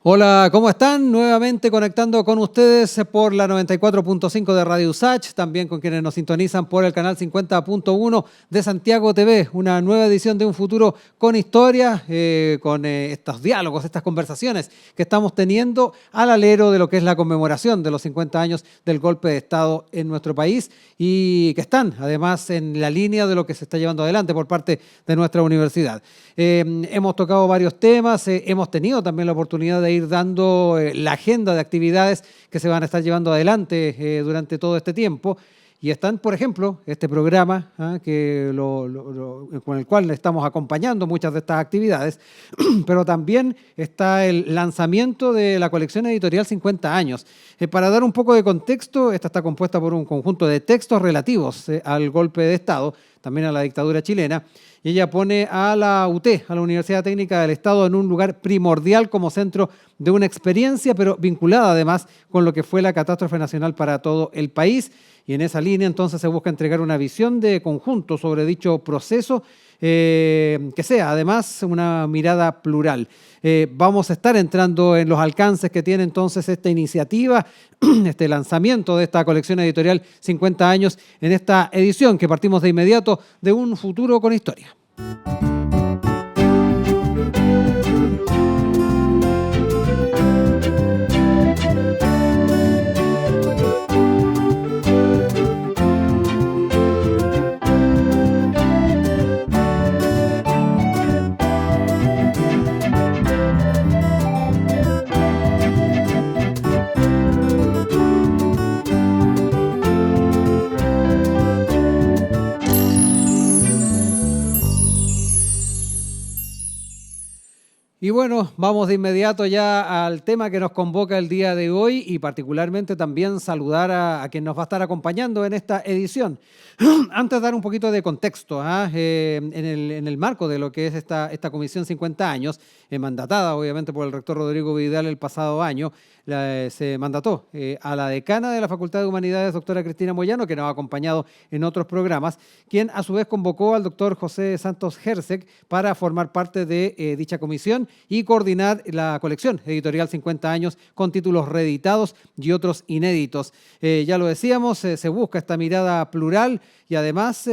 Hola, ¿cómo están? Nuevamente conectando con ustedes por la 94.5 de Radio USACH, también con quienes nos sintonizan por el canal 50.1 de Santiago TV, una nueva edición de Un Futuro con Historia, con estos diálogos, estas conversaciones que estamos teniendo al alero de lo que es la conmemoración de los 50 años del golpe de Estado en nuestro país y que están además en la línea de lo que se está llevando adelante por parte de nuestra universidad. Hemos tocado varios temas, hemos tenido también la oportunidad de ir dando la agenda de actividades que se van a estar llevando adelante durante todo este tiempo. Y están, por ejemplo, este programa con el cual estamos acompañando muchas de estas actividades, pero también está el lanzamiento de la colección editorial 50 años. Para dar un poco de contexto, esta está compuesta por un conjunto de textos relativos al golpe de Estado, también a la dictadura chilena, y ella pone a la UT, a la Universidad Técnica del Estado, en un lugar primordial como centro de una experiencia, pero vinculada además con lo que fue la catástrofe nacional para todo el país. Y en esa línea entonces se busca entregar una visión de conjunto sobre dicho proceso que sea además una mirada plural. Vamos a estar entrando en los alcances que tiene entonces esta iniciativa, este lanzamiento de esta colección editorial 50 años en esta edición que partimos de inmediato de Un Futuro con Historia. Y bueno, vamos de inmediato ya al tema que nos convoca el día de hoy y particularmente también saludar a quien nos va a estar acompañando en esta edición. Antes de dar un poquito de contexto en el marco de lo que es esta Comisión 50 años, mandatada obviamente por el rector Rodrigo Vidal el pasado año, se mandató a la decana de la Facultad de Humanidades, doctora Cristina Moyano, que nos ha acompañado en otros programas, quien a su vez convocó al doctor José Santos Hersek para formar parte de dicha comisión y coordinar la colección editorial 50 años con títulos reeditados y otros inéditos. Ya lo decíamos, se busca esta mirada plural y además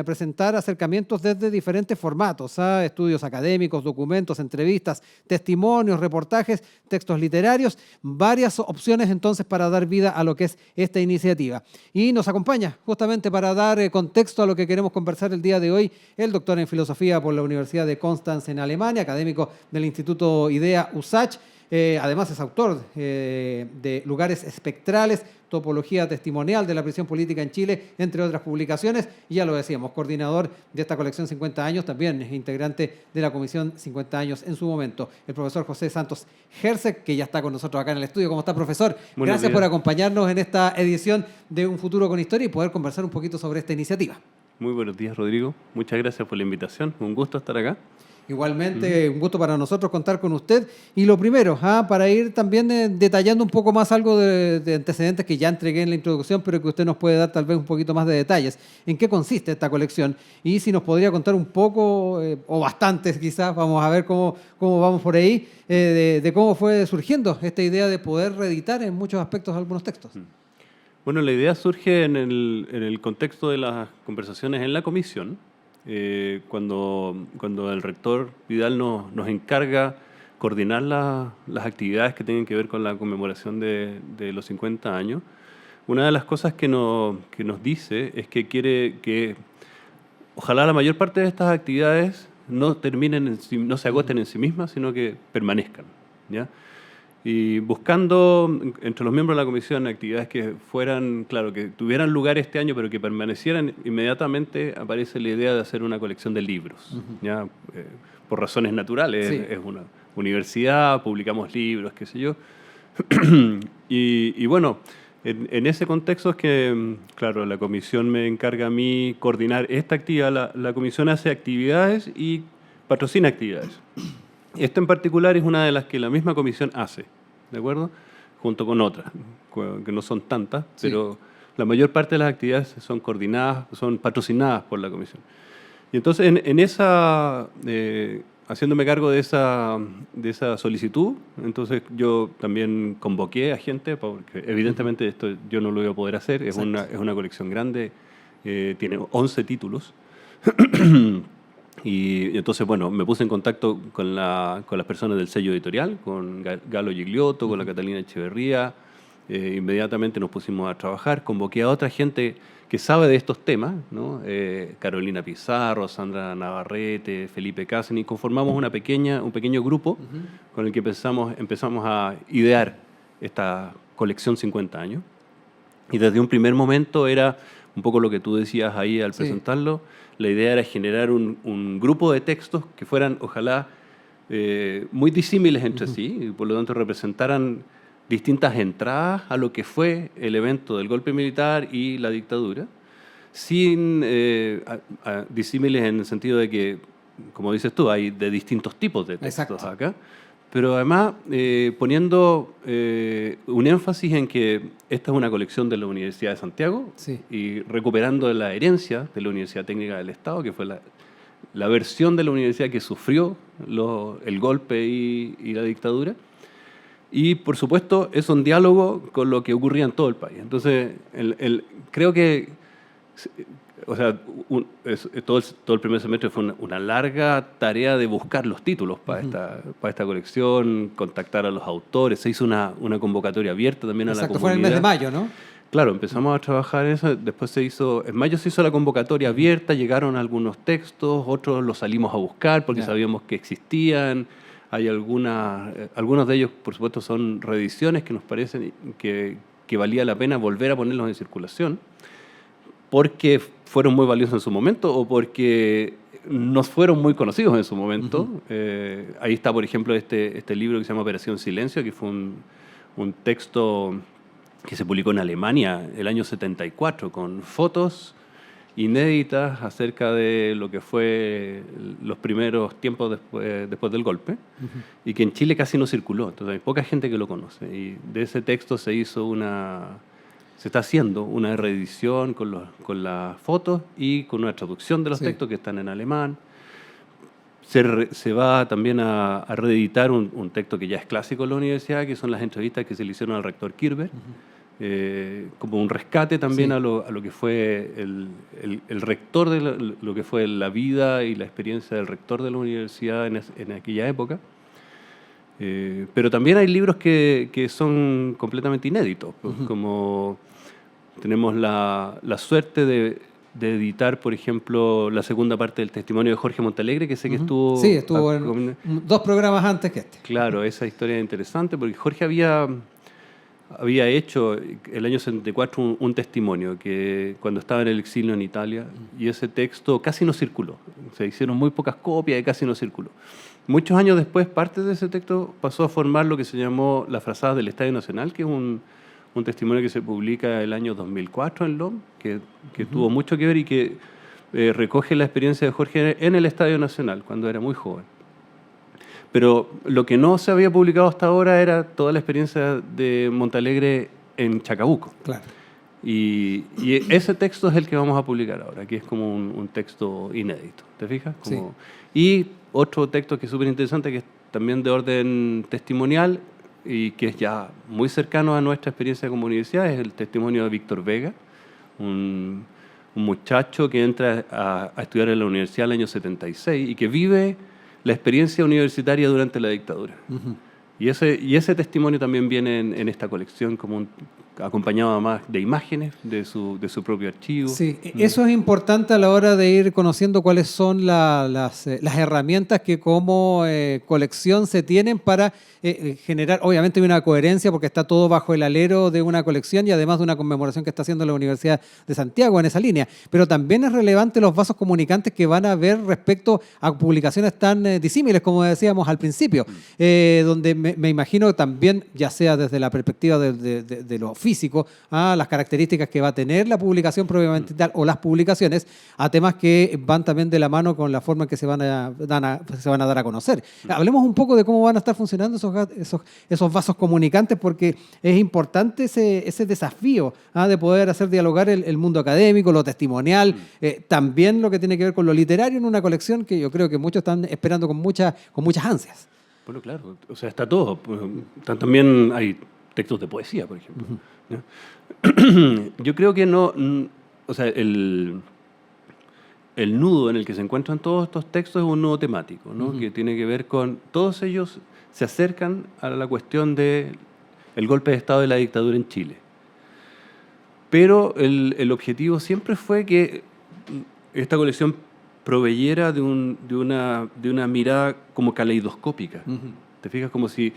presentar acercamientos desde diferentes formatos, estudios académicos, documentos, entrevistas, testimonios, reportajes, textos literarios, varias opciones entonces para dar vida a lo que es esta iniciativa. Y nos acompaña justamente para dar contexto a lo que queremos conversar el día de hoy el doctor en filosofía por la Universidad de Constanz en Alemania, académico del Instituto IDEA USACH. Además es autor de Lugares Espectrales, Topología Testimonial de la Prisión Política en Chile, entre otras publicaciones, y ya lo decíamos, coordinador de esta colección 50 años, también es integrante de la Comisión 50 años en su momento, el profesor José Santos Hersek, que ya está con nosotros acá en el estudio. ¿Cómo está, profesor? Gracias por acompañarnos en esta edición de Un Futuro con Historia y poder conversar un poquito sobre esta iniciativa. Muy buenos días, Rodrigo. Muchas gracias por la invitación. Un gusto estar acá. Igualmente, un gusto para nosotros contar con usted. Y lo primero, para ir también detallando un poco más algo de antecedentes que ya entregué en la introducción, pero que usted nos puede dar tal vez un poquito más de detalles. ¿En qué consiste esta colección? Y si nos podría contar un poco, o bastantes quizás, vamos a ver cómo vamos por ahí, de cómo fue surgiendo esta idea de poder reeditar en muchos aspectos algunos textos. Bueno, la idea surge en el contexto de las conversaciones en la comisión, cuando el rector Vidal nos encarga coordinar las actividades que tienen que ver con la conmemoración de los 50 años. Una de las cosas que nos dice es que quiere que ojalá la mayor parte de estas actividades no se agoten en sí mismas, sino que permanezcan, ¿ya? Y buscando entre los miembros de la comisión actividades que fueran, claro, que tuvieran lugar este año, pero que permanecieran, inmediatamente aparece la idea de hacer una colección de libros, ¿ya? Por razones naturales, sí. Es una universidad, publicamos libros, qué sé yo. y bueno, en ese contexto es que, claro, la comisión me encarga a mí coordinar esta actividad. La comisión hace actividades y patrocina actividades. Esta en particular es una de las que la misma comisión hace, ¿de acuerdo? Junto con otras, que no son tantas, sí. Pero la mayor parte de las actividades son coordinadas, son patrocinadas por la comisión. Y entonces en esa haciéndome cargo de esa solicitud, entonces yo también convoqué a gente, porque evidentemente esto yo no lo voy a poder hacer, es una colección grande, tiene 11 títulos. Y entonces, bueno, me puse en contacto con las personas del sello editorial, con Galo Gigliotto, con la Catalina Echeverría. Inmediatamente nos pusimos a trabajar, convoqué a otra gente que sabe de estos temas, ¿no? Carolina Pizarro, Sandra Navarrete, Felipe Casen, y conformamos un pequeño grupo con el que empezamos a idear esta colección 50 años. Y desde un primer momento era un poco lo que tú decías ahí al presentarlo. La idea era generar un grupo de textos que fueran, ojalá, muy disímiles entre sí, y por lo tanto representaran distintas entradas a lo que fue el evento del golpe militar y la dictadura, sin disímiles en el sentido de que, como dices tú, hay de distintos tipos de textos acá, pero además poniendo un énfasis en que esta es una colección de la Universidad de Santiago y recuperando la herencia de la Universidad Técnica del Estado, que fue la versión de la universidad que sufrió el golpe y la dictadura. Y, por supuesto, es un diálogo con lo que ocurría en todo el país. Entonces, creo que, o sea, todo el primer semestre fue una larga tarea de buscar los títulos para esta colección, contactar a los autores. Se hizo una convocatoria abierta también a la comunidad. Fue en el mes de mayo, ¿no? Claro, empezamos a trabajar eso. Después en mayo se hizo la convocatoria abierta, llegaron algunos textos, otros los salimos a buscar porque sabíamos que existían. Hay algunos de ellos, por supuesto, son reediciones que nos parecen que valía la pena volver a ponerlos en circulación porque fueron muy valiosos en su momento o porque no fueron muy conocidos en su momento. Ahí está, por ejemplo, este libro que se llama Operación Silencio, que fue un texto que se publicó en Alemania el año 74 con fotos inéditas acerca de lo que fue los primeros tiempos después del golpe, y que en Chile casi no circuló, entonces hay poca gente que lo conoce. Y de ese texto se está haciendo una reedición con las fotos y con una traducción de los textos que están en alemán. Se va también a reeditar un texto que ya es clásico en la universidad, que son las entrevistas que se le hicieron al rector Kirber, como un rescate también a lo que fue el rector de lo que fue la vida y la experiencia del rector de la universidad en aquella época. Pero también hay libros que son completamente inéditos, como tenemos la suerte de editar, por ejemplo, la segunda parte del testimonio de Jorge Montalegre, que sé que estuvo... Sí, estuvo en 2 programas antes que este. Claro, esa historia es interesante, porque Jorge había hecho el año 74 un testimonio que cuando estaba en el exilio en Italia, y ese texto casi no circuló. Se hicieron muy pocas copias y casi no circuló. Muchos años después, parte de ese texto pasó a formar lo que se llamó Las Frazadas del Estadio Nacional, que es un testimonio que se publica el año 2004 en LOM, que tuvo mucho que ver y que recoge la experiencia de Jorge en el Estadio Nacional, cuando era muy joven. Pero lo que no se había publicado hasta ahora era toda la experiencia de Montalegre en Chacabuco. Claro. Y ese texto es el que vamos a publicar ahora, que es como un texto inédito, ¿te fijas? Sí. Y otro texto que es súper interesante, que es también de orden testimonial y que es ya muy cercano a nuestra experiencia como universidad, es el testimonio de Víctor Vega, un muchacho que entra a estudiar en la universidad el año 76 y que vive la experiencia universitaria durante la dictadura. Y ese testimonio también viene en esta colección como acompañado además de imágenes de su propio archivo. Sí, eso es importante a la hora de ir conociendo cuáles son las herramientas que como colección se tienen para generar, obviamente, una coherencia porque está todo bajo el alero de una colección y además de una conmemoración que está haciendo la Universidad de Santiago en esa línea. Pero también es relevante los vasos comunicantes que van a haber respecto a publicaciones tan disímiles, como decíamos al principio, donde me imagino también, ya sea desde la perspectiva de los físico, a las características que va a tener la publicación propiamente tal o las publicaciones, a temas que van también de la mano con la forma en que se van a dar a conocer. Hablemos un poco de cómo van a estar funcionando esos vasos comunicantes, porque es importante ese desafío de poder hacer dialogar el mundo académico, lo testimonial, también lo que tiene que ver con lo literario en una colección que yo creo que muchos están esperando con muchas ansias. Bueno, claro, o sea, está todo. También hay textos de poesía, por ejemplo. ¿No? Yo creo que o sea, el nudo en el que se encuentran todos estos textos es un nudo temático, ¿no? Que tiene que ver con, todos ellos se acercan a la cuestión del golpe de Estado de la dictadura en Chile. Pero el objetivo siempre fue que esta colección proveyera de una mirada como caleidoscópica. ¿Te fijas? Como si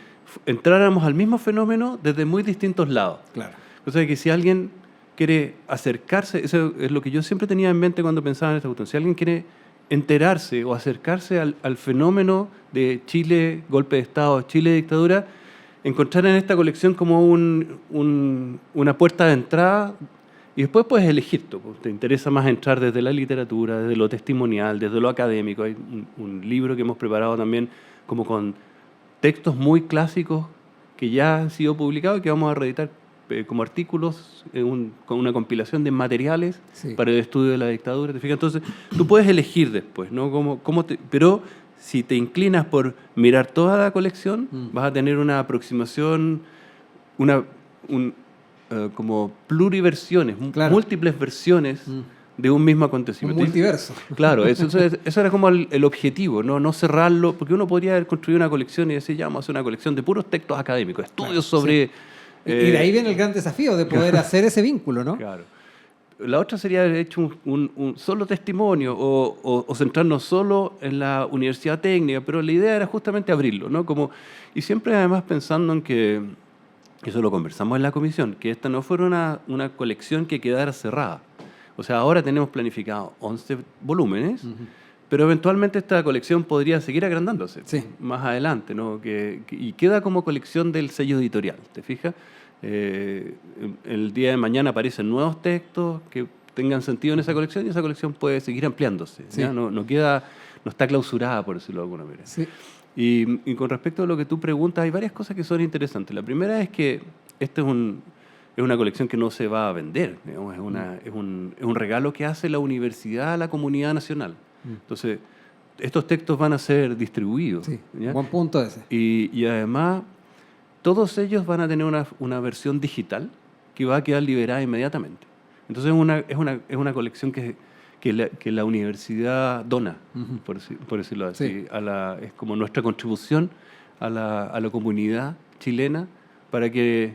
entráramos al mismo fenómeno desde muy distintos lados. Claro. O sea, que si alguien quiere acercarse, eso es lo que yo siempre tenía en mente cuando pensaba en esta cuestión, si alguien quiere enterarse o acercarse al fenómeno de Chile, golpe de Estado, Chile, dictadura, encontrar en esta colección como una puerta de entrada. Y después puedes elegir, te interesa más entrar desde la literatura, desde lo testimonial, desde lo académico. Hay un libro que hemos preparado también como con textos muy clásicos que ya han sido publicados y que vamos a reeditar como artículos con una compilación de materiales para el estudio de la dictadura. ¿Te fijas? Entonces, tú puedes elegir después, ¿no? Pero si te inclinas por mirar toda la colección, vas a tener una aproximación, como pluriversiones, claro, múltiples versiones de un mismo acontecimiento. Un multiverso. Claro, eso era como el objetivo, no cerrarlo, porque uno podría haber construido una colección y decir, ya vamos a hacer una colección de puros textos académicos, estudios sobre... Sí. Y de ahí viene el gran desafío de poder hacer ese vínculo, ¿no? Claro. La otra sería haber hecho un solo testimonio o centrarnos solo en la universidad técnica, pero la idea era justamente abrirlo, ¿no? Y siempre además pensando en que, eso lo conversamos en la comisión, que esta no fuera una colección que quedara cerrada. O sea, ahora tenemos planificado 11 volúmenes, pero eventualmente esta colección podría seguir agrandándose más adelante, ¿no? Y queda como colección del sello editorial, ¿te fijas? El día de mañana aparecen nuevos textos que tengan sentido en esa colección y esa colección puede seguir ampliándose. Sí. No está clausurada, por decirlo de alguna manera. Sí. Y con respecto a lo que tú preguntas, hay varias cosas que son interesantes. La primera es que este es una colección que no se va a vender, digamos, es un regalo que hace la universidad a la comunidad nacional. Entonces, estos textos van a ser distribuidos. Sí, buen punto ese. Y además, todos ellos van a tener una versión digital que va a quedar liberada inmediatamente. Entonces, es una colección que la universidad dona, por decirlo así. Sí. Es como nuestra contribución a la comunidad chilena para que,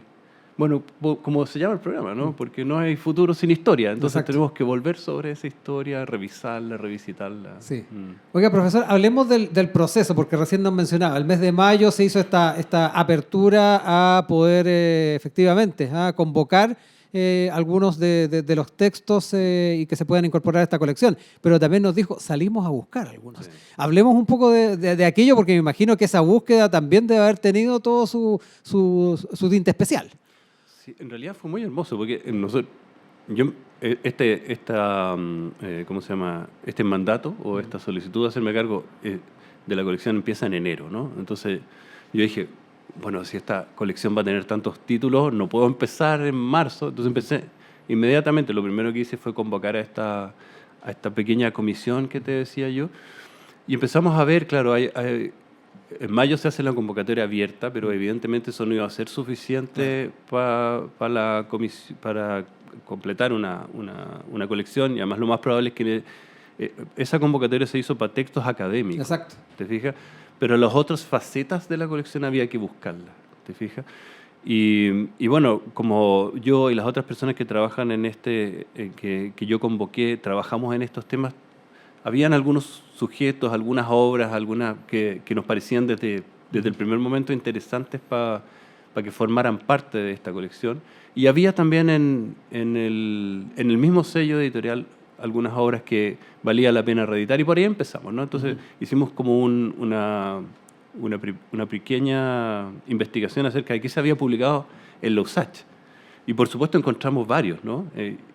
bueno, como se llama el programa, ¿no? Porque no hay futuro sin historia. Entonces tenemos que volver sobre esa historia, revisarla, revisitarla. Sí. Oiga, profesor, hablemos del proceso, porque recién nos mencionaba, el mes de mayo se hizo esta apertura a poder efectivamente convocar algunos de los textos y que se puedan incorporar a esta colección. Pero también nos dijo, salimos a buscar algunos. Sí. Hablemos un poco de aquello, porque me imagino que esa búsqueda también debe haber tenido todo su tinte especial. Sí, en realidad fue muy hermoso, porque ¿cómo se llama? Este mandato o esta solicitud de hacerme cargo de la colección empieza en enero, ¿no? Entonces yo dije, bueno, si esta colección va a tener tantos títulos, no puedo empezar en marzo. Entonces empecé inmediatamente. Lo primero que hice fue convocar a esta pequeña comisión que te decía yo. Y empezamos a ver, claro, en mayo se hace la convocatoria abierta, pero evidentemente eso no iba a ser suficiente para completar una colección. Y además lo más probable es que esa convocatoria se hizo para textos académicos. Exacto. ¿Te fijas? Pero las otras facetas de la colección había que buscarlas, ¿te fijas? Y bueno, como yo y las otras personas que trabajan en que yo convoqué, trabajamos en estos temas, habían algunos sujetos, algunas obras, algunas que nos parecían desde el primer momento interesantes para que formaran parte de esta colección. Y había también en el mismo sello editorial algunas obras que valía la pena reeditar, y por ahí empezamos, ¿no? Entonces hicimos como una pequeña investigación acerca de qué se había publicado en la USACH. Y por supuesto encontramos varios, ¿no?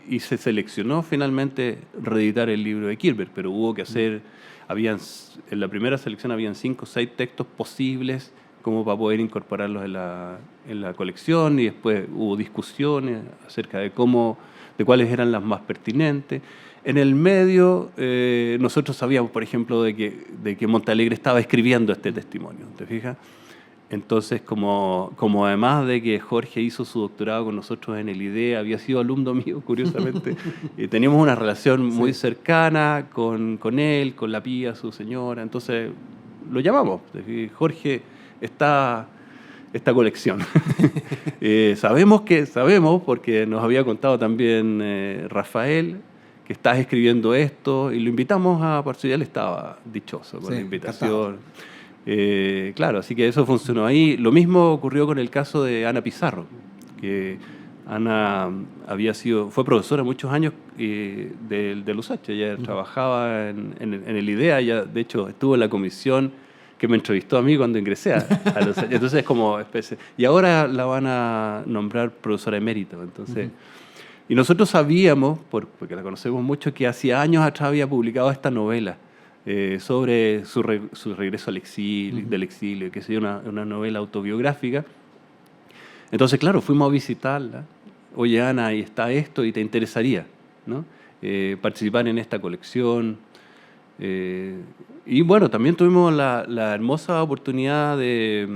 Y se seleccionó finalmente reeditar el libro de Kirchberg, pero hubo que hacer, en la primera selección habían 5 o 6 textos posibles como para poder incorporarlos en la colección, y después hubo discusiones acerca de cuáles eran las más pertinentes. En el medio, nosotros sabíamos, por ejemplo, de que Montalegre estaba escribiendo este testimonio, ¿te fijas? Entonces, como además de que Jorge hizo su doctorado con nosotros en el IDE, había sido alumno mío, curiosamente, teníamos una relación muy cercana con él, con la Pía, su señora, entonces lo llamamos. Jorge, esta colección. Sabemos, porque nos había contado también Rafael, que estás escribiendo esto, y lo invitamos a participar. Él estaba dichoso con la invitación. Claro, así que eso funcionó ahí. Lo mismo ocurrió con el caso de Ana Pizarro, que Ana fue profesora muchos años de USACH. Ella trabajaba en el IDEA, ella de hecho estuvo en la comisión que me entrevistó a mí cuando ingresé a USACH. Entonces es como especie. Y ahora la van a nombrar profesora emérita. Entonces, y nosotros sabíamos, porque la conocemos mucho, que hacía años atrás había publicado esta novela sobre su regreso del exilio, que sería una novela autobiográfica. Entonces, claro, fuimos a visitarla. Oye, Ana, ahí está esto y te interesaría, ¿no? Participar en esta colección. Y bueno, también tuvimos la hermosa oportunidad de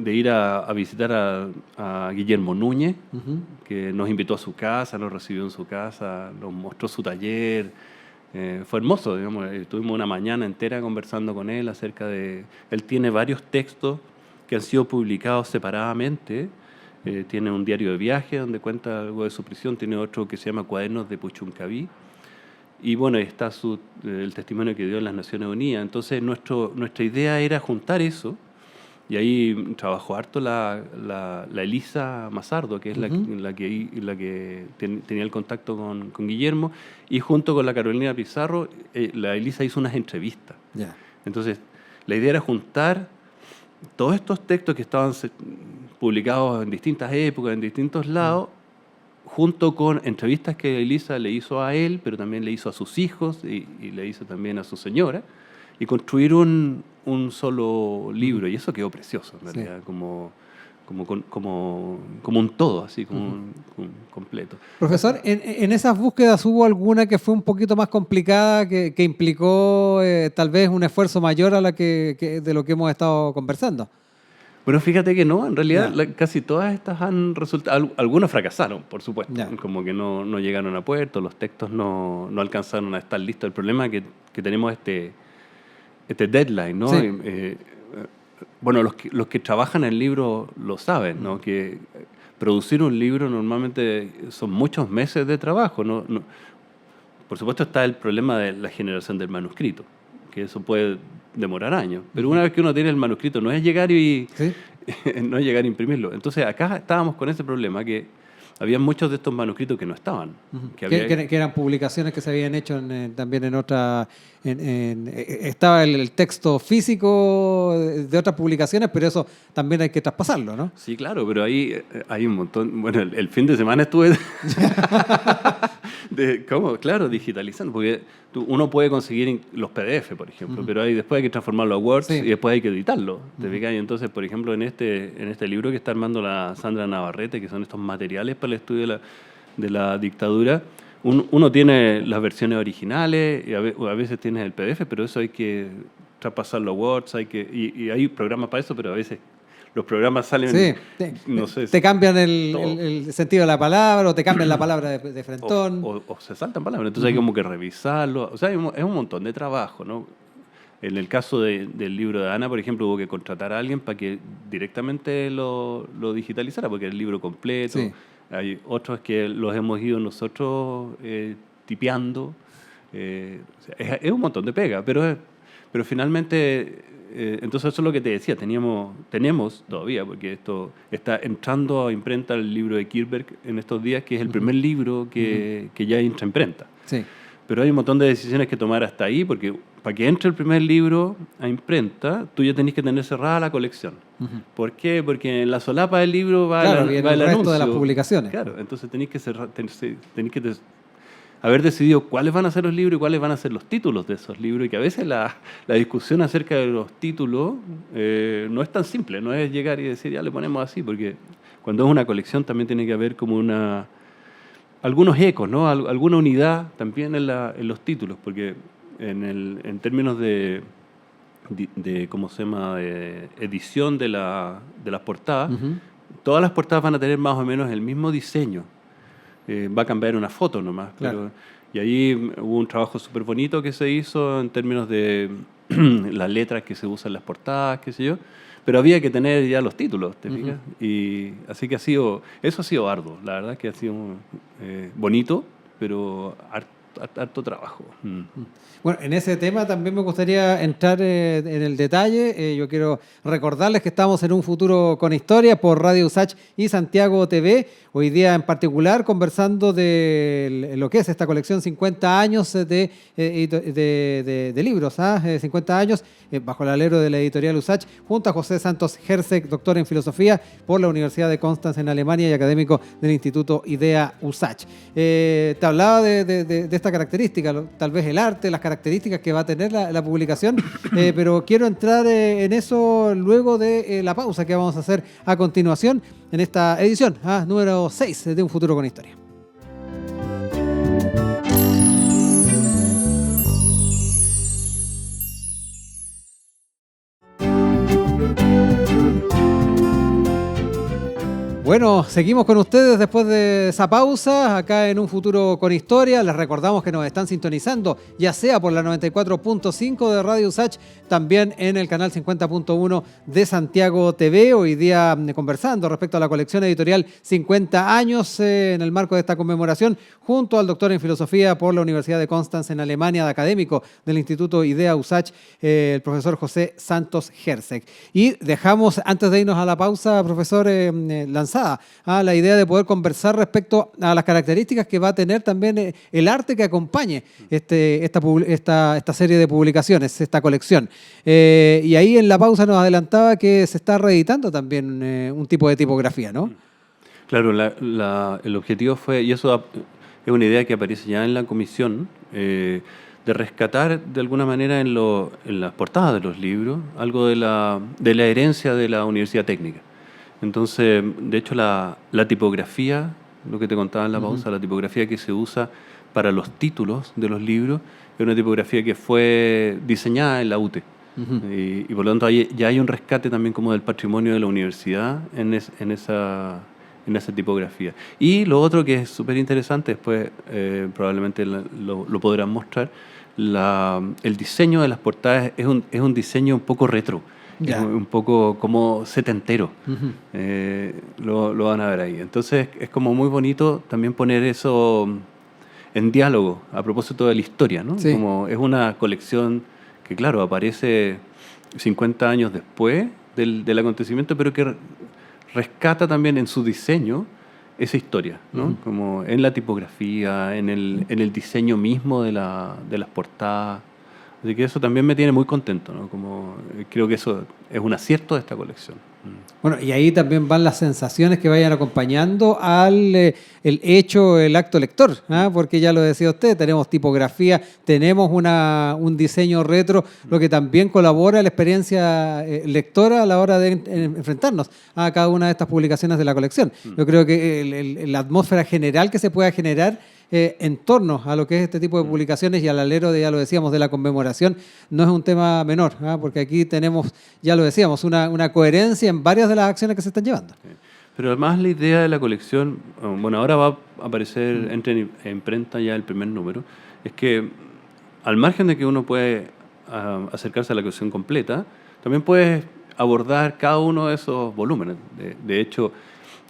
ir a visitar a Guillermo Núñez, que nos invitó a su casa, nos recibió en su casa, nos mostró su taller. Fue hermoso, digamos. Tuvimos una mañana entera conversando con él acerca de... Él tiene varios textos que han sido publicados separadamente. Tiene un diario de viaje donde cuenta algo de su prisión, tiene otro que se llama Cuadernos de Puchuncaví. Y bueno, está el testimonio que dio en las Naciones Unidas. Entonces nuestra idea era juntar eso, y ahí trabajó harto la Elisa Mazardo, que es la que tenía el contacto con Guillermo, y junto con la Carolina Pizarro, la Elisa hizo unas entrevistas. Yeah. Entonces, la idea era juntar todos estos textos que estaban publicados en distintas épocas, en distintos lados, junto con entrevistas que Elisa le hizo a él, pero también le hizo a sus hijos y le hizo también a su señora, y construir un solo libro. Y eso quedó precioso, en realidad, como un todo, así, como un completo. Profesor, en esas búsquedas hubo alguna que fue un poquito más complicada, que implicó tal vez un esfuerzo mayor a de lo que hemos estado conversando. Bueno, fíjate que no, en realidad casi todas estas han resultado, algunos fracasaron, por supuesto, como que no llegaron a puerto, los textos no alcanzaron a estar listos. El problema es que tenemos este deadline, ¿no? Sí. Bueno, los que trabajan en el libro lo saben, ¿no? Que producir un libro normalmente son muchos meses de trabajo, ¿no? Por supuesto está el problema de la generación del manuscrito, que eso puede demorar años, pero una vez que uno tiene el manuscrito no es llegar no es llegar a imprimirlo. Entonces acá estábamos con ese problema, que había muchos de estos manuscritos que no estaban. Que eran publicaciones que se habían hecho también en otra... estaba el texto físico de otras publicaciones, pero eso también hay que traspasarlo, ¿no? Sí, claro, pero ahí hay un montón... Bueno, el fin de semana estuve... Claro, digitalizando, porque uno puede conseguir los PDF, por ejemplo, pero después hay que transformarlo a Word y después hay que editarlo. ¿Te fijas? Y entonces, por ejemplo, en este libro que está armando la Sandra Navarrete, que son estos materiales para el estudio de la dictadura, uno tiene las versiones originales y a veces tienes el PDF, pero eso hay que traspasarlo a Word, y hay programas para eso, pero a veces los programas salen, no sé. Te cambian el sentido de la palabra, o te cambian la palabra de frentón. O se saltan palabras, entonces hay como que revisarlo. O sea, es un montón de trabajo, ¿no? En el caso del libro de Ana, por ejemplo, hubo que contratar a alguien para que directamente lo digitalizara, porque es el libro completo. Sí. Hay otros que los hemos ido nosotros tipeando. Es un montón de pega, pero finalmente... entonces eso es lo que te decía, tenemos todavía, porque esto está entrando a imprenta el libro de Kirchberg en estos días, que es el primer libro que ya entra a imprenta. Sí. Pero hay un montón de decisiones que tomar hasta ahí, porque para que entre el primer libro a imprenta, tú ya tenés que tener cerrada la colección. ¿Por qué? Porque en la solapa del libro va, Claro, va viene el el resto anuncio. de las publicaciones. Claro, entonces tenés que cerrar, tenés que haber decidido cuáles van a ser los libros y cuáles van a ser los títulos de esos libros, y que a veces la discusión acerca de los títulos no es tan simple, no es llegar y decir, ya le ponemos así, porque cuando es una colección también tiene que haber como algunos ecos, ¿no? Alguna unidad también en los títulos, porque en términos de ¿cómo se llama?, de edición de las portadas, todas las portadas van a tener más o menos el mismo diseño. Va a cambiar una foto nomás. Claro. Y ahí hubo un trabajo súper bonito que se hizo en términos de las letras que se usan en las portadas, qué sé yo. Pero había que tener ya los títulos, ¿te fijas? Y así que eso ha sido arduo. La verdad que ha sido bonito, pero harto trabajo. Bueno, en ese tema también me gustaría entrar en el detalle. Yo quiero recordarles que estamos en Un Futuro con Historia por Radio USACH y Santiago TV. Hoy día en particular conversando de lo que es esta colección 50 años de libros, 50 años bajo el alero de la editorial USACH, junto a José Santos Herzeg, doctor en filosofía por la Universidad de Constanz en Alemania y académico del Instituto IDEA USACH. Te hablaba de esta característica, tal vez el arte, las características que va a tener la publicación, pero quiero entrar en eso luego de la pausa que vamos a hacer a continuación en esta edición número 6 de Un Futuro con Historia. Bueno, seguimos con ustedes después de esa pausa, acá en Un Futuro con Historia. Les recordamos que nos están sintonizando, ya sea por la 94.5 de Radio USACH, también en el canal 50.1 de Santiago TV. Hoy día conversando respecto a la colección editorial 50 años en el marco de esta conmemoración, junto al doctor en filosofía por la Universidad de Constanz en Alemania, de académico del Instituto IDEA USACH, el profesor José Santos Herzeg. Y dejamos, antes de irnos a la pausa, profesor, lanzada la idea de poder conversar respecto a las características que va a tener también el arte que acompañe esta serie de publicaciones, esta colección. Y ahí en la pausa nos adelantaba que se está reeditando también un tipo de tipografía, ¿no? Claro, el objetivo fue, y eso es una idea que aparece ya en la comisión, de rescatar de alguna manera en las portadas de los libros algo de la herencia de la Universidad Técnica. Entonces, de hecho, la tipografía, lo que te contaba en la pausa, la tipografía que se usa para los títulos de los libros, es una tipografía que fue diseñada en la UTE. Y por lo tanto ya hay un rescate también como del patrimonio de la universidad en esa tipografía. Y lo otro que es súper interesante, después probablemente lo podrán mostrar, el diseño de las portadas es un diseño un poco retro. Ya. Un poco como setentero. Lo van a ver ahí. Entonces es como muy bonito también poner eso en diálogo a propósito de la historia, ¿no? Sí. Como es una colección que, claro, aparece 50 años después del acontecimiento, pero que rescata también en su diseño esa historia, ¿no? Como en la tipografía, en el diseño mismo de las portadas. Así que eso también me tiene muy contento, ¿no? Como creo que eso es un acierto de esta colección. Bueno, y ahí también van las sensaciones que vayan acompañando al el acto lector, porque ya lo decía usted, tenemos tipografía, tenemos un diseño retro, lo que también colabora a la experiencia lectora a la hora de enfrentarnos a cada una de estas publicaciones de la colección. Yo creo que la atmósfera general que se pueda generar en torno a lo que es este tipo de publicaciones y al alero ya lo decíamos, de la conmemoración, no es un tema menor, porque aquí tenemos, ya lo decíamos, una coherencia en varias de las acciones que se están llevando. Pero además la idea de la colección, bueno, ahora va a aparecer en imprenta ya el primer número, es que al margen de que uno puede acercarse a la colección completa, también puedes abordar cada uno de esos volúmenes. De hecho,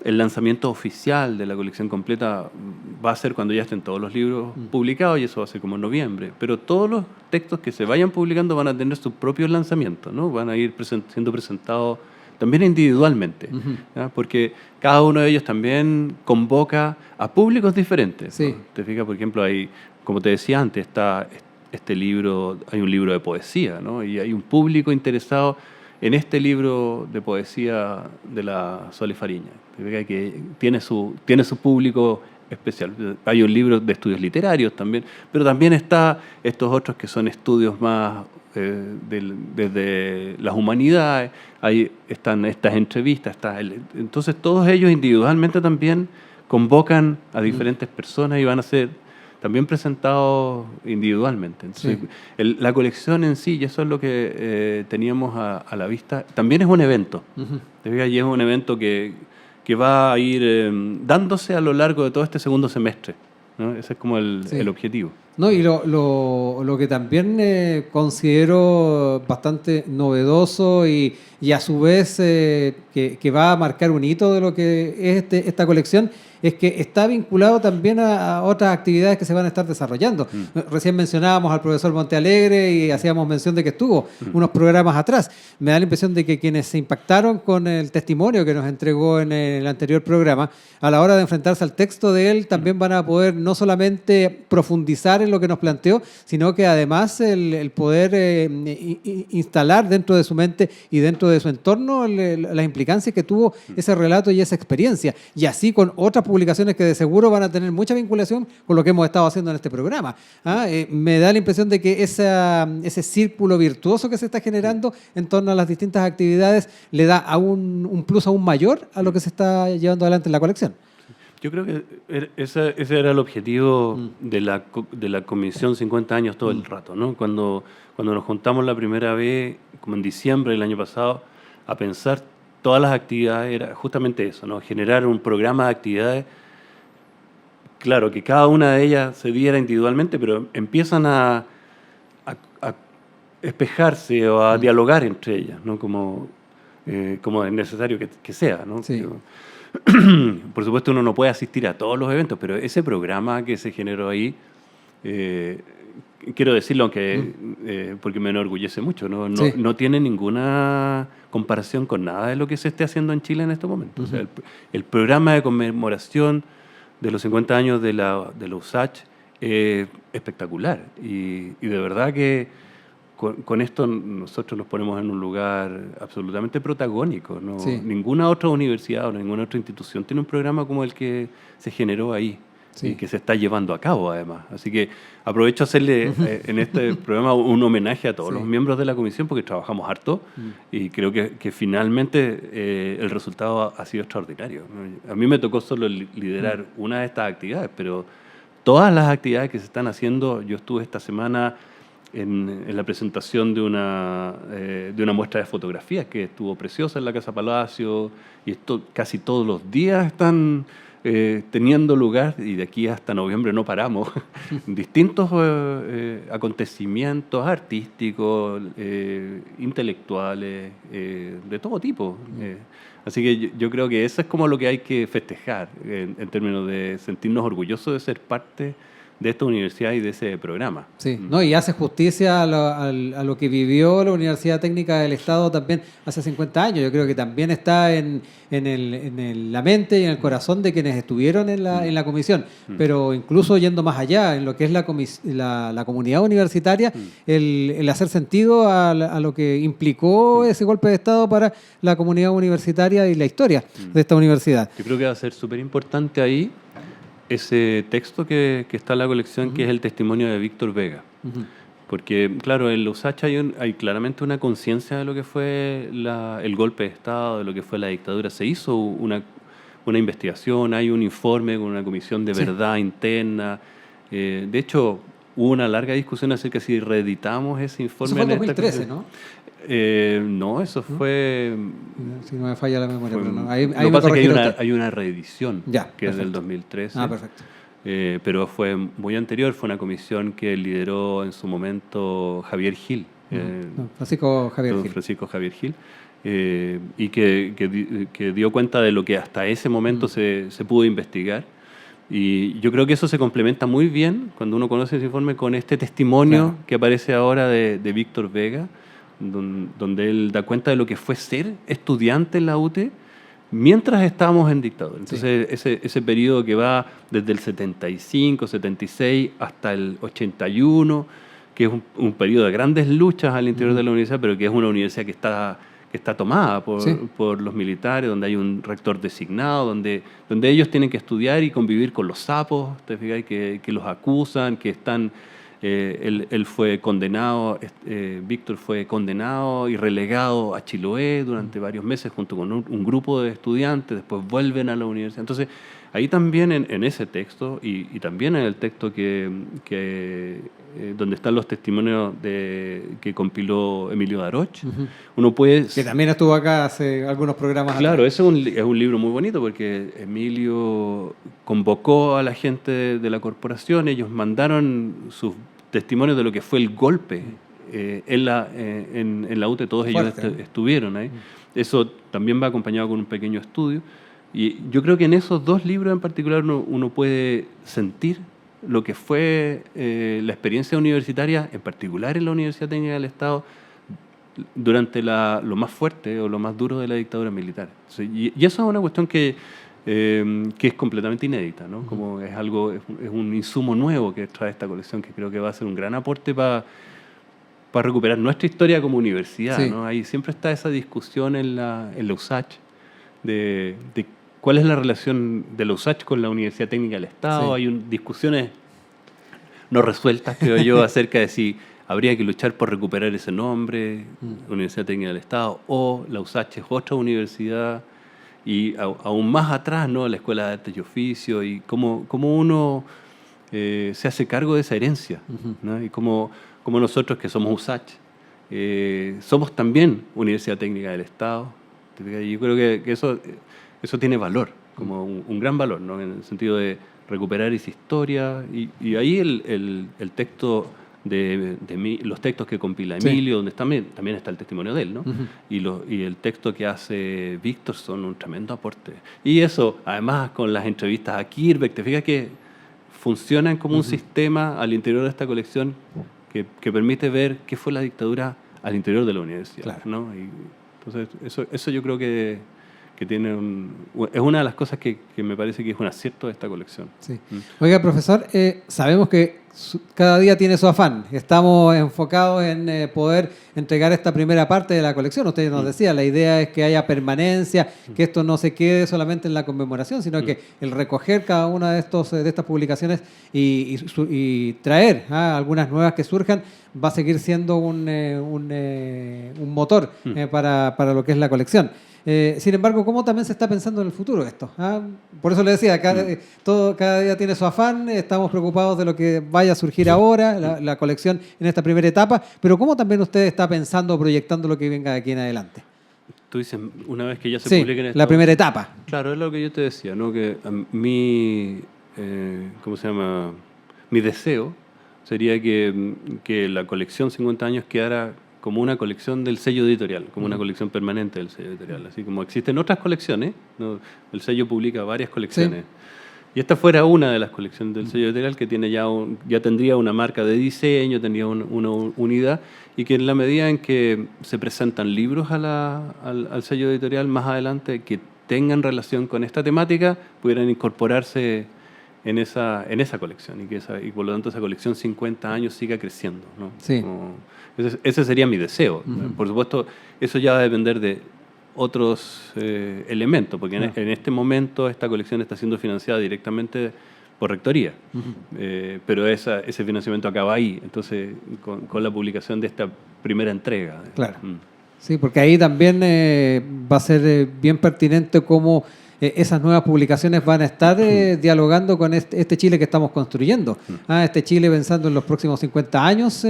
el lanzamiento oficial de la colección completa va a ser cuando ya estén todos los libros publicados, y eso va a ser como en noviembre. Pero todos los textos que se vayan publicando van a tener sus propios lanzamientos, ¿no? Van a ir siendo presentados también individualmente, porque cada uno de ellos también convoca a públicos diferentes, ¿no? Sí. Te fijas, por ejemplo, hay como te decía antes, está este libro, hay un libro de poesía, ¿no? Y hay un público interesado en este libro de poesía de la Sole Fariña, que tiene su público especial. Hay un libro de estudios literarios también, pero también está estos otros que son estudios más desde las humanidades. Ahí están estas entrevistas, entonces todos ellos individualmente también convocan a diferentes personas y van a ser también presentados individualmente. Entonces, la colección en sí, y eso es lo que teníamos a la vista, también es un evento. Y es un evento que va a ir dándose a lo largo de todo este segundo semestre, ¿no? Ese es como el objetivo. No, y lo que también considero bastante novedoso y a su vez que va a marcar un hito de lo que es esta colección es que está vinculado también a otras actividades que se van a estar desarrollando. Recién mencionábamos al profesor Montealegre y hacíamos mención de que estuvo unos programas atrás. Me da la impresión de que quienes se impactaron con el testimonio que nos entregó en el anterior programa, a la hora de enfrentarse al texto de él, también van a poder no solamente profundizar en lo que nos planteó, sino que además el poder instalar dentro de su mente y dentro de su entorno las implicancias que tuvo ese relato y esa experiencia. Y así con otras publicaciones que de seguro van a tener mucha vinculación con lo que hemos estado haciendo en este programa. Me da la impresión de que ese círculo virtuoso que se está generando en torno a las distintas actividades le da un plus aún mayor a lo que se está llevando adelante en la colección. Yo creo que ese era el objetivo de la Comisión 50 años todo el rato, ¿no? Cuando nos juntamos la primera vez, como en diciembre del año pasado, a pensar todas las actividades, era justamente eso, ¿no? Generar un programa de actividades, claro, que cada una de ellas se diera individualmente, pero empiezan a espejarse o a dialogar entre ellas, ¿no? Como es necesario que sea, ¿no? Sí. Por supuesto uno no puede asistir a todos los eventos, pero ese programa que se generó ahí, quiero decirlo aunque porque me enorgullece mucho, no tiene ninguna comparación con nada de lo que se esté haciendo en Chile en estos momentos. O sea, el programa de conmemoración de los 50 años de la USACH es espectacular y de verdad que con esto nosotros nos ponemos en un lugar absolutamente protagónico, ¿no? Sí. Ninguna otra universidad o ninguna otra institución tiene un programa como el que se generó ahí y que se está llevando a cabo además. Así que aprovecho a hacerle en este programa un homenaje a todos los miembros de la comisión porque trabajamos harto y creo que finalmente el resultado ha sido extraordinario, ¿no? A mí me tocó solo liderar una de estas actividades, pero todas las actividades que se están haciendo, yo estuve esta semana en la presentación de una muestra de fotografías que estuvo preciosa en la Casa Palacio y esto casi todos los días están teniendo lugar y de aquí hasta noviembre no paramos distintos acontecimientos artísticos, intelectuales, de todo tipo. Así que yo creo que eso es como lo que hay que festejar en términos de sentirnos orgullosos de ser parte de esta universidad y de ese programa. Sí, ¿no? Y hace justicia a lo que vivió la Universidad Técnica del Estado también hace 50 años. Yo creo que también está en la mente y en el corazón de quienes estuvieron en la comisión. Pero incluso yendo más allá, en lo que es la comunidad universitaria, el hacer sentido a lo que implicó ese golpe de Estado para la comunidad universitaria y la historia de esta universidad. Yo creo que va a ser súper importante ahí ese texto que está en la colección, que es el testimonio de Víctor Vega. Porque, claro, en la USACH hay claramente una conciencia de lo que fue el golpe de Estado, de lo que fue la dictadura. Se hizo una investigación, hay un informe con una comisión de verdad interna. De hecho, hubo una larga discusión acerca de si reeditamos ese informe. Eso fue en 2013, ¿no? No, eso fue... Si no me falla la memoria. Pero no. Lo que pasa es que hay una reedición que es del 2013. Perfecto. Pero fue muy anterior, fue una comisión que lideró en su momento Javier Gil. Francisco Javier Gil. Y que dio cuenta de lo que hasta ese momento se pudo investigar. Y yo creo que eso se complementa muy bien cuando uno conoce ese informe con este testimonio que aparece ahora de Víctor Vega, donde él da cuenta de lo que fue ser estudiante en la UTE, mientras estábamos en dictadura. Entonces, ese periodo que va desde el 75, 76 hasta el 81, que es un periodo de grandes luchas al interior de la universidad, pero que es una universidad que está tomada por los militares, donde hay un rector designado, donde ellos tienen que estudiar y convivir con los sapos, ¿te fijas? Que los acusan, que están... él fue condenado, Víctor fue condenado y relegado a Chiloé durante varios meses junto con un grupo de estudiantes, después vuelven a la universidad. Entonces, ahí también en ese texto y también en el texto donde están los testimonios que compiló Emilio Daroch, uno puede... Que también estuvo acá hace algunos programas. Claro, ese es un libro muy bonito porque Emilio convocó a la gente de la corporación, ellos mandaron sus testimonios de lo que fue el golpe en la UTE, todos ellos estuvieron ahí. Eso también va acompañado con un pequeño estudio. Y yo creo que en esos dos libros en particular uno puede sentir lo que fue la experiencia universitaria, en particular en la Universidad Técnica del Estado, durante lo más fuerte o lo más duro de la dictadura militar. Y eso es una cuestión que es completamente inédita, ¿no? Como es un insumo nuevo que trae esta colección, que creo que va a ser un gran aporte para recuperar nuestra historia como universidad, ¿no? Ahí siempre está esa discusión en la USACH de cuál es la relación de la USACH con la Universidad Técnica del Estado. Hay discusiones no resueltas, creo yo, acerca de si habría que luchar por recuperar ese nombre, Universidad Técnica del Estado, o la USACH es otra universidad, y aún más atrás, ¿no? La Escuela de Artes y Oficios, y cómo uno se hace cargo de esa herencia, ¿no? Y cómo nosotros que somos USACH, somos también Universidad Técnica del Estado. Y yo creo que eso tiene valor, como un gran valor, ¿no? En el sentido de recuperar esa historia, y ahí el texto los textos que compila Emilio, donde también está el testimonio de él, ¿no? Y el texto que hace Víctor son un tremendo aporte. Y eso, además, con las entrevistas a Kirbeck, te fijas que funcionan como un sistema al interior de esta colección que permite ver qué fue la dictadura al interior de la universidad, ¿no? Y entonces, eso yo creo que tiene es una de las cosas que me parece que es un acierto de esta colección. Sí. Oiga, profesor, sabemos que cada día tiene su afán. Estamos enfocados en poder entregar esta primera parte de la colección. Usted nos decía, la idea es que haya permanencia, que esto no se quede solamente en la conmemoración, sino que el recoger cada una de estas publicaciones y traer algunas nuevas que surjan va a seguir siendo un motor para lo que es la colección. Sin embargo, ¿cómo también se está pensando en el futuro esto? Por eso le decía, cada día tiene su afán, estamos preocupados de lo que vaya a surgir ahora, la colección en esta primera etapa, pero ¿cómo también usted está pensando o proyectando lo que venga de aquí en adelante? Tú dices, una vez que ya se publiquen la primera etapa. Claro, es lo que yo te decía, ¿no? Que ¿cómo se llama? Mi deseo sería que la colección 50 años quedara como una colección del sello editorial, como una colección permanente del sello editorial. Así como existen otras colecciones, ¿no? El sello publica varias colecciones. Y esta fuera una de las colecciones del sello editorial que tiene ya tendría una marca de diseño, tendría una unidad, y que en la medida en que se presentan libros al sello editorial más adelante que tengan relación con esta temática, pudieran incorporarse en esa colección y por lo tanto esa colección 50 años siga creciendo, ¿no? Sí. Ese sería mi deseo. Por supuesto, eso ya va a depender de otros elementos, porque en este momento esta colección está siendo financiada directamente por Rectoría, pero ese financiamiento acaba ahí, entonces con la publicación de esta primera entrega. Claro. Sí, porque ahí también va a ser bien pertinente cómo esas nuevas publicaciones van a estar dialogando con este Chile que estamos construyendo. Este Chile pensando en los próximos 50 años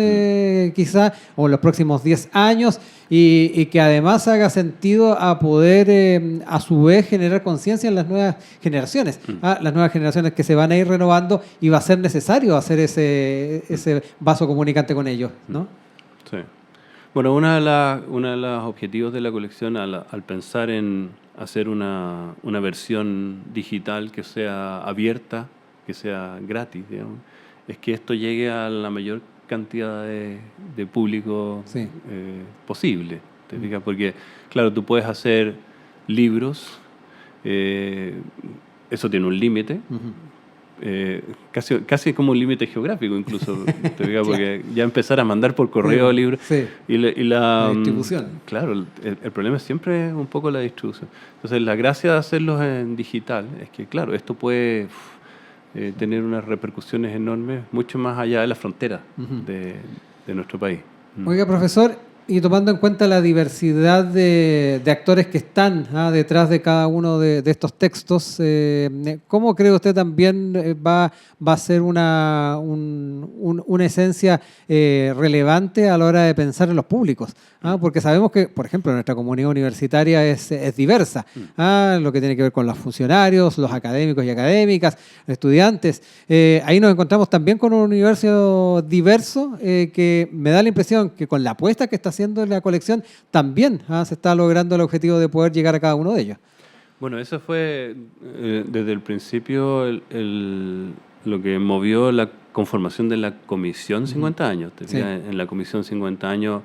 quizá, o en los próximos 10 años, y que además haga sentido a poder a su vez generar conciencia en las nuevas generaciones. Las nuevas generaciones que se van a ir renovando y va a ser necesario hacer ese vaso comunicante con ellos, ¿no? Sí. Bueno, uno de los objetivos de la colección al pensar en hacer una versión digital que sea abierta, que sea gratis, digamos, es que esto llegue a la mayor cantidad de público posible. ¿Te fijas? Porque, claro, tú puedes hacer libros Eso tiene un límite. Casi como un límite geográfico incluso, te digo, porque ya empezar a mandar por correo libros y la distribución. Claro, el problema es siempre un poco la distribución. Entonces la gracia de hacerlos en digital es que, claro, esto puede tener unas repercusiones enormes mucho más allá de la frontera de nuestro país. Oiga, profesor, y tomando en cuenta la diversidad de actores que están detrás de cada uno de estos textos, ¿cómo cree usted también va a ser una esencia relevante a la hora de pensar en los públicos? Porque sabemos que, por ejemplo, nuestra comunidad universitaria es diversa, lo que tiene que ver con los funcionarios, los académicos y académicas, los estudiantes. Ahí nos encontramos también con un universo diverso que me da la impresión que con la apuesta que está haciendo en la colección también se está logrando el objetivo de poder llegar a cada uno de ellos. Bueno, eso fue desde el principio lo que movió la conformación de la Comisión 50 años. En la Comisión 50 años,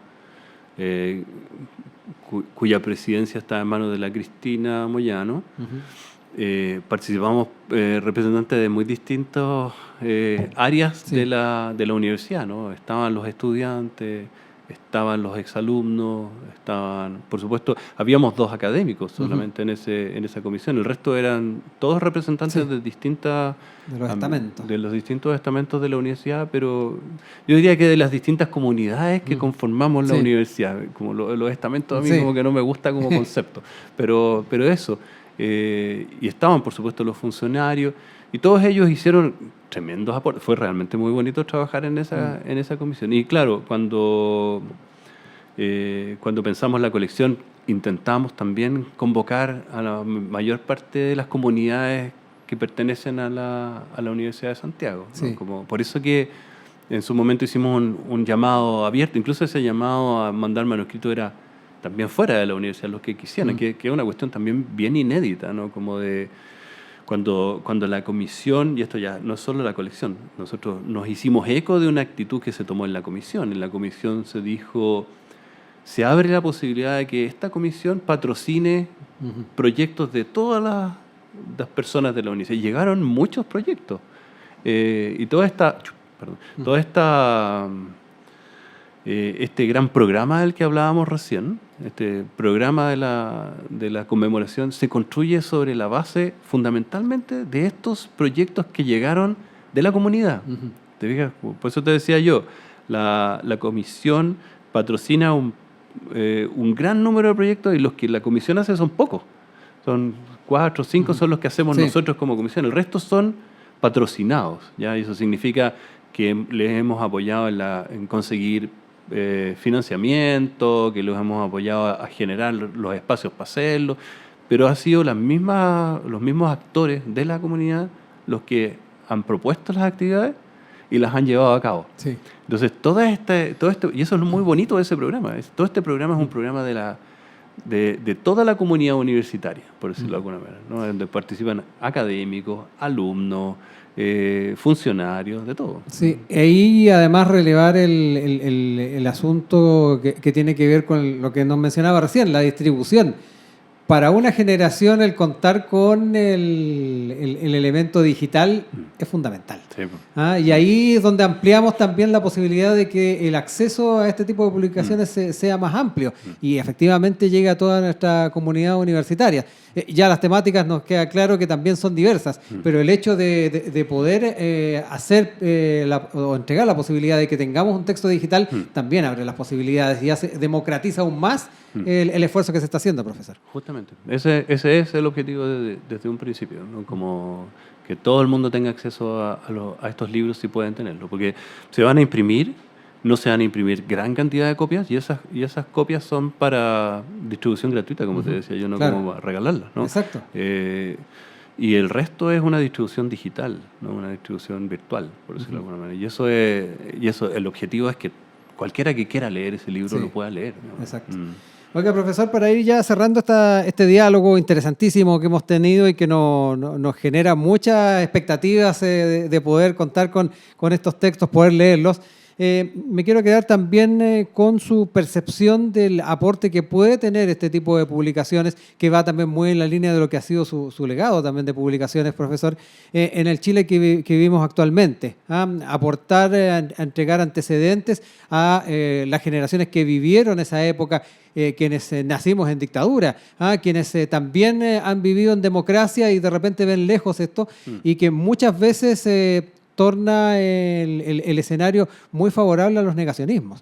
cuya presidencia está en manos de la Cristina Moyano, participamos representantes de muy distintas áreas de la universidad, ¿no? Estaban los estudiantes, estaban los exalumnos, por supuesto, habíamos 2 académicos solamente en esa comisión, el resto eran todos representantes de distintas... De los distintos estamentos de la universidad, pero yo diría que de las distintas comunidades que conformamos la universidad, como los estamentos a mí como que no me gusta como concepto, pero eso, y estaban por supuesto los funcionarios, y todos ellos hicieron tremendos aportes. Fue realmente muy bonito trabajar en esa comisión. Y claro, cuando pensamos la colección, intentamos también convocar a la mayor parte de las comunidades que pertenecen a la Universidad de Santiago, ¿no? Por eso que en su momento hicimos un llamado abierto, incluso ese llamado a mandar manuscrito era también fuera de la universidad, los que quisieran, que es una cuestión también bien inédita, ¿no? Como de... Cuando la comisión, y esto ya no es solo la colección, nosotros nos hicimos eco de una actitud que se tomó en la comisión. En la comisión se dijo, se abre la posibilidad de que esta comisión patrocine proyectos de todas las personas de la universidad. Llegaron muchos proyectos. Y este gran programa del que hablábamos recién, este programa de la conmemoración, se construye sobre la base fundamentalmente de estos proyectos que llegaron de la comunidad. ¿Te fijas? Por eso te decía yo, la comisión patrocina un gran número de proyectos y los que la comisión hace son pocos. Son 4 o 5 son los que hacemos nosotros como comisión. El resto son patrocinados, ¿ya? Y eso significa que les hemos apoyado en conseguir financiamiento, que los hemos apoyado a generar los espacios para hacerlo, pero ha sido los mismos actores de la comunidad los que han propuesto las actividades y las han llevado a cabo. Entonces, todo esto, y eso es lo muy bonito de ese programa, todo este programa es un programa de toda la comunidad universitaria, por decirlo de alguna manera, ¿no? Donde participan académicos, alumnos, funcionarios, de todo. Sí, y además relevar el asunto que tiene que ver con lo que nos mencionaba recién, la distribución. Para una generación el contar con el elemento digital es fundamental. Y ahí es donde ampliamos también la posibilidad de que el acceso a este tipo de publicaciones sea más amplio y efectivamente llegue a toda nuestra comunidad universitaria. Ya las temáticas nos queda claro que también son diversas, pero el hecho de poder hacer o entregar la posibilidad de que tengamos un texto digital también abre las posibilidades y democratiza aún más el esfuerzo que se está haciendo, profesor. Justamente. Ese es el objetivo desde un principio, ¿no? Como que todo el mundo tenga acceso a estos libros si pueden tenerlo, porque se van a imprimir, no se van a imprimir gran cantidad de copias y esas copias son para distribución gratuita, como te decía yo, no como para regalarlas, ¿no? Exacto. Y el resto es una distribución digital, ¿no? Una distribución virtual, por decirlo de alguna manera. Y eso el objetivo es que cualquiera que quiera leer ese libro lo pueda leer, ¿no? Exacto. Oiga, profesor, para ir ya cerrando este diálogo interesantísimo que hemos tenido y que nos genera muchas expectativas de poder contar con estos textos, poder leerlos, Me quiero quedar también con su percepción del aporte que puede tener este tipo de publicaciones, que va también muy en la línea de lo que ha sido su legado también de publicaciones, profesor, en el Chile que vivimos actualmente. Aportar, a entregar antecedentes a las generaciones que vivieron esa época, quienes nacimos en dictadura, quienes también han vivido en democracia y de repente ven lejos esto, y que muchas veces torna el escenario muy favorable a los negacionismos.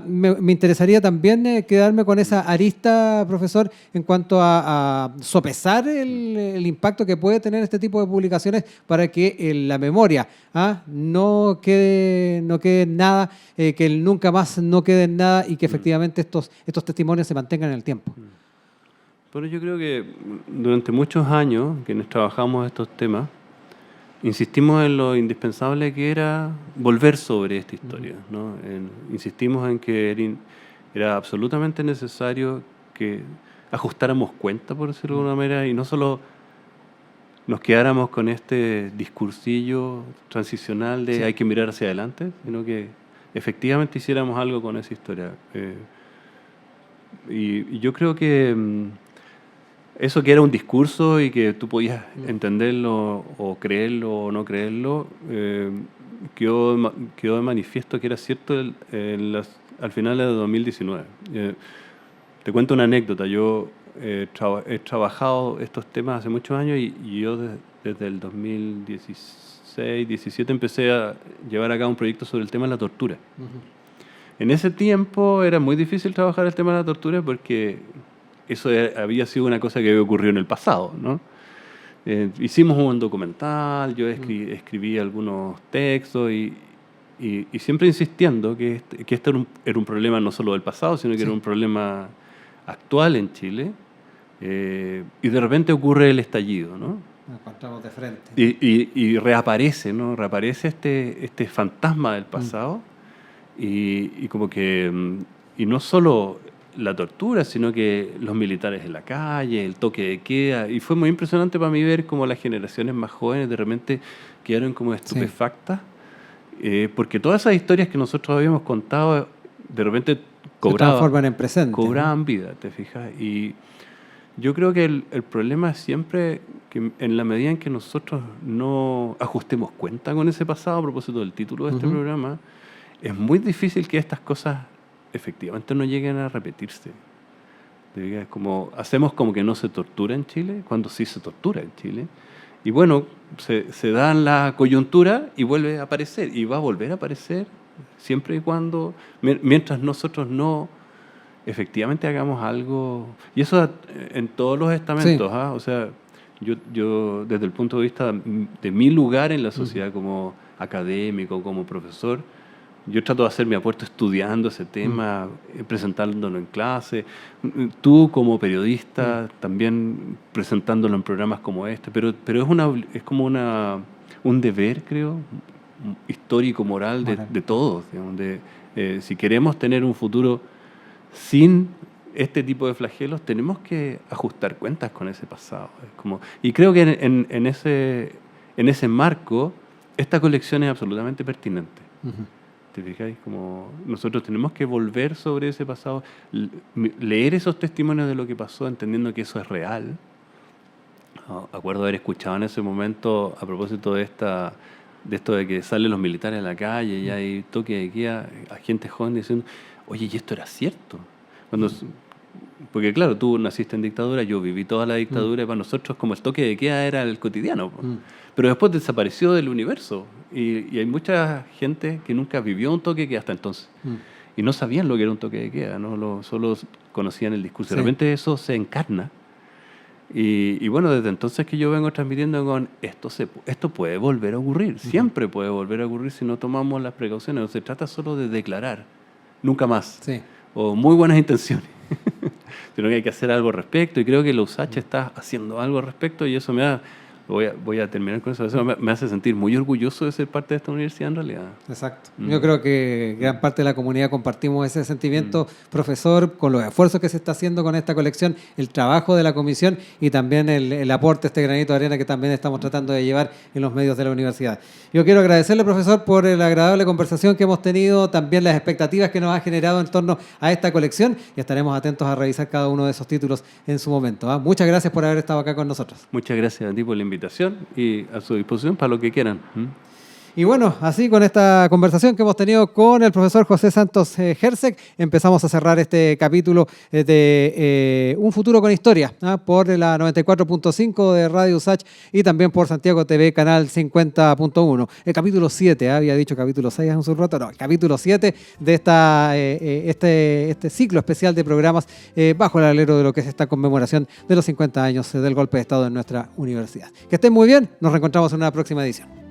Me interesaría también quedarme con esa arista, profesor, en cuanto a sopesar el impacto que puede tener este tipo de publicaciones para que la memoria no quede en nada, que nunca más no quede en nada y que efectivamente estos testimonios se mantengan en el tiempo. Bueno, yo creo que durante muchos años, quienes trabajamos estos temas, insistimos en lo indispensable que era volver sobre esta historia, ¿no? Insistimos en que era absolutamente necesario que ajustáramos cuenta, por decirlo de alguna manera, y no solo nos quedáramos con este discursillo transicional de hay que mirar hacia adelante, sino que efectivamente hiciéramos algo con esa historia. Y yo creo que eso que era un discurso y que tú podías entenderlo o creerlo o no creerlo, quedó de manifiesto que era cierto al final de 2019. Te cuento una anécdota. Yo he trabajado estos temas hace muchos años y yo desde el 2016, 17 empecé a llevar a cabo un proyecto sobre el tema de la tortura. En ese tiempo era muy difícil trabajar el tema de la tortura porque eso había sido una cosa que había ocurrido en el pasado, ¿no? Hicimos un documental, yo escribí algunos textos y siempre insistiendo que esto era un problema no solo del pasado, sino que era un problema actual en Chile. Y de repente ocurre el estallido, ¿no? Nos encontramos de frente. Y reaparece, ¿no? Reaparece este fantasma del pasado y como que... Y no solo la tortura, sino que los militares en la calle, el toque de queda. Y fue muy impresionante para mí ver cómo las generaciones más jóvenes de repente quedaron como estupefactas, porque todas esas historias que nosotros habíamos contado de repente transforman en presente, cobraban vida, ¿te fijas? Y yo creo que el problema es siempre que en la medida en que nosotros no ajustemos cuenta con ese pasado, a propósito del título de este programa, es muy difícil que estas cosas efectivamente no lleguen a repetirse. Hacemos como que no se tortura en Chile, cuando sí se tortura en Chile. Y bueno, se da la coyuntura y vuelve a aparecer, y va a volver a aparecer siempre y cuando, mientras nosotros no efectivamente hagamos algo. Y eso en todos los estamentos, sí. O sea, yo desde el punto de vista de mi lugar en la sociedad como académico, como profesor, yo trato de hacer mi aporte estudiando ese tema, presentándolo en clase. Tú como periodista también presentándolo en programas como este. Pero es como un deber, creo, histórico, moral de todos. Digamos, si queremos tener un futuro sin este tipo de flagelos, tenemos que ajustar cuentas con ese pasado. Y creo que en ese marco, esta colección es absolutamente pertinente. ¿Te fijáis? Como nosotros tenemos que volver sobre ese pasado, leer esos testimonios de lo que pasó, entendiendo que eso es real. Acuerdo haber escuchado en ese momento, a propósito de esto de que salen los militares a la calle y hay toque de queda, a gente joven diciendo, oye, ¿y esto era cierto? Porque claro, tú naciste en dictadura, yo viví toda la dictadura, y para nosotros como el toque de queda era el cotidiano. Pero después desapareció del universo y hay mucha gente que nunca vivió un toque de queda hasta entonces. Y no sabían lo que era un toque de queda, ¿no? Solo conocían el discurso. Sí. De repente eso se encarna. Y bueno, desde entonces que yo vengo transmitiendo con esto puede volver a ocurrir. Siempre puede volver a ocurrir si no tomamos las precauciones. No se trata solo de declarar, nunca más. Sí. O muy buenas intenciones. Sino que hay que hacer algo al respecto. Y creo que la USACH está haciendo algo al respecto y eso me da Voy a terminar con eso. Eso me hace sentir muy orgulloso de ser parte de esta universidad en realidad. Exacto. Yo creo que gran parte de la comunidad compartimos ese sentimiento, profesor, con los esfuerzos que se está haciendo con esta colección, el trabajo de la comisión y también el aporte, este granito de arena que también estamos tratando de llevar en los medios de la universidad. Yo quiero agradecerle, profesor, por la agradable conversación que hemos tenido, también las expectativas que nos ha generado en torno a esta colección y estaremos atentos a revisar cada uno de esos títulos en su momento. Muchas gracias por haber estado acá con nosotros. Muchas gracias a ti por la invitación y a su disposición para lo que quieran. Y bueno, así con esta conversación que hemos tenido con el profesor José Santos Herzeg, empezamos a cerrar este capítulo de Un Futuro con Historia, por la 94.5 de Radio USACH y también por Santiago TV, canal 50.1. El capítulo 7, había dicho capítulo 6 en su rato, no, el capítulo 7 de este ciclo especial de programas bajo el alero de lo que es esta conmemoración de los 50 años del golpe de Estado en nuestra universidad. Que estén muy bien, nos reencontramos en una próxima edición.